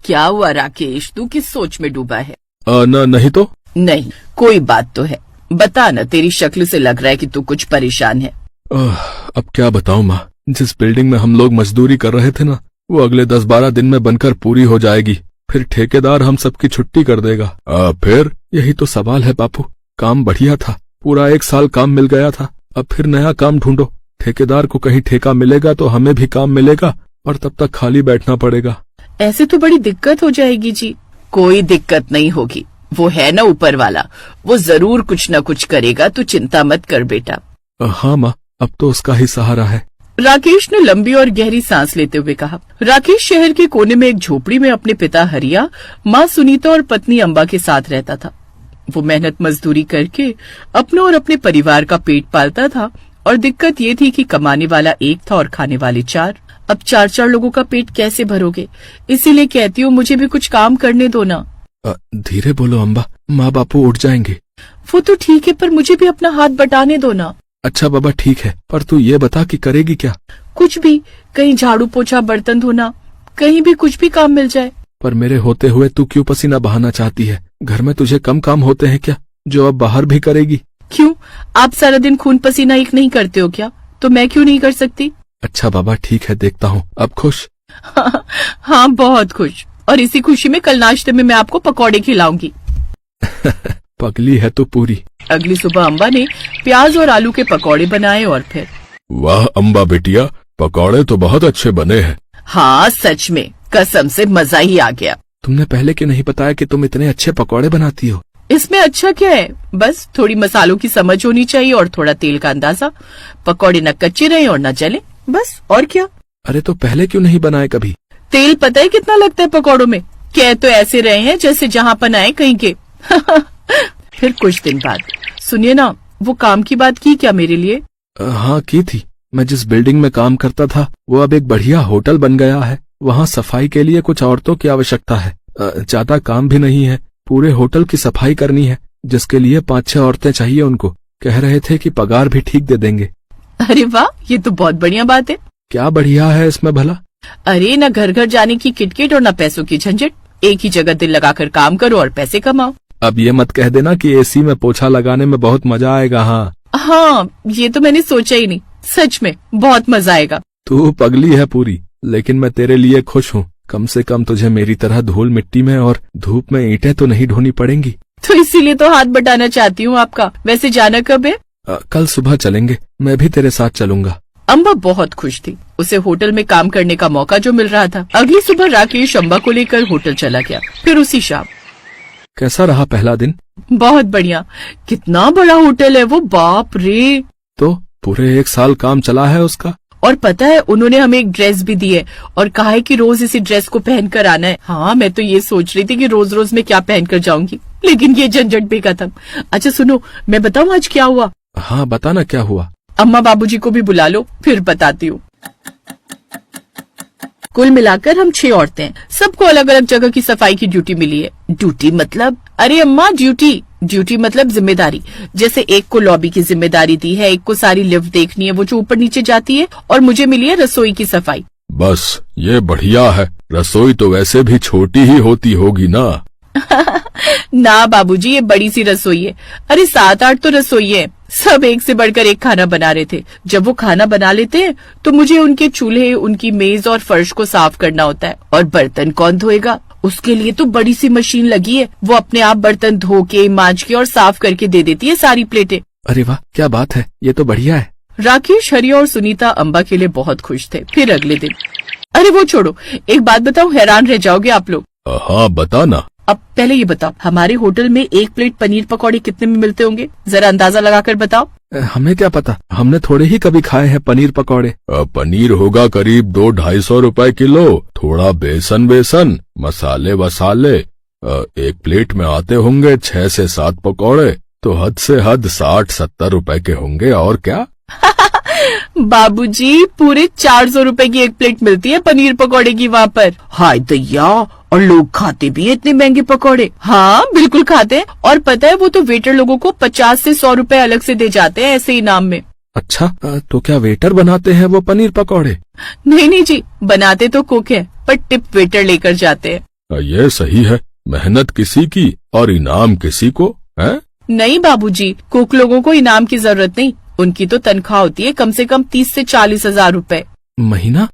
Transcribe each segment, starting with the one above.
क्या हुआ राकेश, तू किस सोच में डूबा है? नहीं तो। नहीं, कोई बात तो है। बता ना, तेरी शक्ल से लग रहा है कि तू कुछ परेशान है। अब क्या बताऊं माँ, जिस बिल्डिंग में हम लोग मजदूरी कर रहे थे ना, वो अगले 10-12 दिन में बनकर पूरी हो जाएगी। फिर ठेकेदार हम सबकी छुट्टी कर देगा। फिर यही तो सवाल है बापू। काम बढ़िया था, पूरा 1 साल काम मिल गया था। अब फिर नया काम ढूंढो। ठेकेदार को कहीं ठेका मिलेगा तो हमें भी काम मिलेगा, और तब तक खाली बैठना पड़ेगा। ऐसे तो बड़ी दिक्कत हो जाएगी जी। कोई दिक्कत नहीं होगी, वो है ना ऊपर वाला, वो जरूर कुछ न कुछ करेगा, तू चिंता मत कर बेटा। हाँ माँ, अब तो उसका ही सहारा है। राकेश ने लंबी और गहरी सांस लेते हुए कहा। राकेश शहर के कोने में एक झोपड़ी में अपने पिता हरिया, माँ सुनीता और पत्नी अम्बा के साथ रहता था। वो मेहनत मजदूरी करके अपने और अपने परिवार का पेट पालता था, और दिक्कत ये थी कि कमाने वाला एक था और खाने वाले 4। अब 4-4 लोगों का पेट कैसे भरोगे? इसीलिए कहती हूँ मुझे भी कुछ काम करने दो ना। धीरे बोलो अम्बा, माँ बापू उठ जाएंगे। वो तो ठीक है, पर मुझे भी अपना हाथ बटाने दो ना। अच्छा बाबा ठीक है, पर तू ये बता कि करेगी क्या? कुछ भी, कहीं झाड़ू पोछा, बर्तन धोना, कहीं भी कुछ भी काम मिल जाए। पर मेरे होते हुए तू क्यों पसीना बहाना चाहती है? घर में तुझे कम काम होते हैं क्या, जो अब बाहर भी करेगी? क्यों, आप सारा दिन खून पसीना एक नहीं करते हो क्या? तो मैं क्यों नहीं कर सकती? अच्छा बाबा ठीक है, देखता हूँ। अब खुश? हाँ बहुत खुश, और इसी खुशी में कल नाश्ते में मैं आपको पकौड़े खिलाऊंगी। पगली है तू पूरी। अगली सुबह अम्बा ने प्याज और आलू के पकौड़े बनाए और फिर। वाह अम्बा बेटिया, पकौड़े तो बहुत अच्छे बने हैं। हाँ सच में, कसम से मजा ही आ गया। तुमने पहले क्यों नहीं बताया कि तुम इतने अच्छे पकौड़े बनाती हो? इसमें अच्छा क्या है, बस थोड़ी मसालों की समझ होनी चाहिए और थोड़ा तेल का अंदाजा। पकौड़े न कच्चे रहे और न जले, बस और क्या। अरे तो पहले क्यों नहीं बनाए कभी? तेल पता है कितना लगता है पकौड़ों में? कह तो ऐसे रहे हैं जैसे जहाँ पनाए कहीं के। फिर कुछ दिन बाद, सुनिए ना, वो काम की बात की क्या मेरे लिए? हाँ की थी। मैं जिस बिल्डिंग में काम करता था वो अब एक बढ़िया होटल बन गया है। वहाँ सफाई के लिए कुछ औरतों की आवश्यकता है। ज्यादा काम भी नहीं है, पूरे होटल की सफाई करनी है, जिसके लिए 5-6 औरतें चाहिए उनको। कह रहे थे कि पगार भी ठीक दे देंगे। अरे वाह, ये तो बहुत बढ़िया बात है। क्या बढ़िया है इसमें भला? अरे न घर घर जाने की किटकिट और न पैसों की झंझट, एक ही जगह दिल लगाकर काम करो और पैसे कमाओ। अब ये मत कह देना कि एसी में पोछा लगाने में बहुत मजा आएगा। हाँ, ये तो मैंने सोचा ही नहीं, सच में बहुत मजा आएगा। तू पगली है पूरी, लेकिन मैं तेरे लिए खुश हूँ। कम से कम तुझे मेरी तरह धूल मिट्टी में और धूप में ईंटें तो नहीं ढोनी पड़ेंगी। तो इसीलिए तो हाथ बटाना चाहती हूँ आपका। वैसे जाना कब है? कल सुबह चलेंगे, मैं भी तेरे साथ चलूंगा। अम्बा बहुत खुश थी, उसे होटल में काम करने का मौका जो मिल रहा था। अगली सुबह राकेश अम्बा को लेकर होटल चला गया। फिर उसी शाम। कैसा रहा पहला दिन? बहुत बढ़िया। कितना बड़ा होटल है वो, बाप रे। तो पूरे 1 साल काम चला है उसका। और पता है, उन्होंने हमें एक ड्रेस भी दी है और कहा है कि रोज इसी ड्रेस को पहन कर आना है। हाँ, मैं तो ये सोच रही थी कि रोज रोज मैं क्या पहन कर जाऊंगी, लेकिन ये झंझट भी खत्म। अच्छा सुनो, मैं बताऊँ आज क्या हुआ? हाँ बताना क्या हुआ। अम्मा बाबूजी को भी बुला लो, फिर बताती हूँ। कुल मिलाकर हम 6 औरतें हैं, सबको अलग अलग जगह की सफाई की ड्यूटी मिली है। ड्यूटी मतलब? अरे अम्मा ड्यूटी मतलब जिम्मेदारी। जैसे एक को लॉबी की जिम्मेदारी दी है, एक को सारी लिफ्ट देखनी है, वो जो ऊपर नीचे जाती है, और मुझे मिली है रसोई की सफाई। बस ये बढ़िया है। रसोई तो वैसे भी छोटी ही होती होगी ना। ना बाबूजी, ये बड़ी सी रसोई है। अरे 7-8 तो रसोई है, सब एक से बढ़कर एक खाना बना रहे थे। जब वो खाना बना लेते हैं तो मुझे उनके चूल्हे, उनकी मेज और फर्श को साफ करना होता है। और बर्तन कौन धोएगा? उसके लिए तो बड़ी सी मशीन लगी है, वो अपने आप बर्तन धो के, मांज के और साफ करके दे देती है सारी प्लेटें। अरे वाह, क्या बात है, ये तो बढ़िया है। राकेश, हरिया और सुनीता अम्बा के लिए बहुत खुश थे। फिर अगले दिन। अरे वो छोड़ो, एक बात बताओ, हैरान रह जाओगे आप लोग। हाँ बताना। अब पहले ये बताओ, हमारे होटल में 1 प्लेट पनीर पकौड़े कितने में मिलते होंगे? जरा अंदाजा लगाकर बताओ। हमें क्या पता, हमने थोड़े ही कभी खाए हैं पनीर पकौड़े। पनीर होगा करीब 200-250 रुपए किलो। थोड़ा बेसन, मसाले वसाले। 1 प्लेट में आते होंगे 6 से 7 पकौड़े, तो हद से हद 60-70 रुपए के होंगे। और क्या? बाबूजी, पूरे 400 रुपए की 1 प्लेट मिलती है पनीर पकौड़े की वहाँ पर। हाय दैया, और लोग खाते भी है इतने महंगे पकौड़े। हाँ बिल्कुल खाते हैं, और पता है वो तो वेटर लोगों को 50 से 100 रुपए अलग से दे जाते हैं ऐसे इनाम में। अच्छा, तो क्या वेटर बनाते हैं वो पनीर पकौड़े? नहीं जी, बनाते तो कुक है, पर टिप वेटर लेकर जाते हैं। ये सही है, मेहनत किसी की और इनाम किसी को है। नहीं बाबूजी, कुक लोगों को इनाम की जरूरत नहीं, उनकी तो तनख्वाह होती है कम से कम 30 से 40 हजार रुपए। महीना?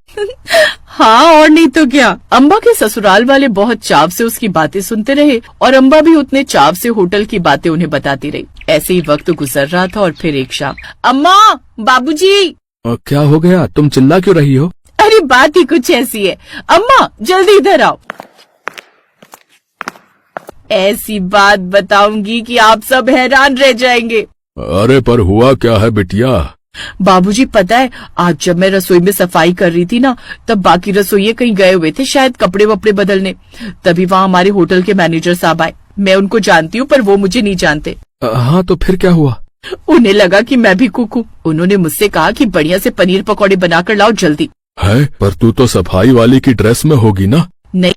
हाँ और नहीं तो क्या। अम्बा के ससुराल वाले बहुत चाव से उसकी बातें सुनते रहे और अम्बा भी उतने चाव से होटल की बातें उन्हें बताती रही। ऐसे ही वक्त गुजर रहा था और फिर एक शाम, अम्मा, बाबूजी। क्या हो गया, तुम चिल्ला क्यों रही हो? अरे बात ही कुछ ऐसी है। अम्मा जल्दी इधर आओ। ऐसी बात बताऊंगी कि आप सब हैरान रह जाएंगे। अरे पर हुआ क्या है बिटिया? बाबूजी पता है, आज जब मैं रसोई में सफाई कर रही थी ना, तब बाकी रसोइये कहीं गए हुए थे, शायद कपड़े वपड़े बदलने। तभी वहाँ हमारे होटल के मैनेजर साहब आए। मैं उनको जानती हूँ पर वो मुझे नहीं जानते। हाँ तो फिर क्या हुआ? उन्हें लगा कि मैं भी कुक हूँ। उन्होंने मुझसे कहा कि बढ़िया से पनीर पकौड़े बनाकर लाओ जल्दी। है पर तू तो सफाई वाली की ड्रेस में होगी ना?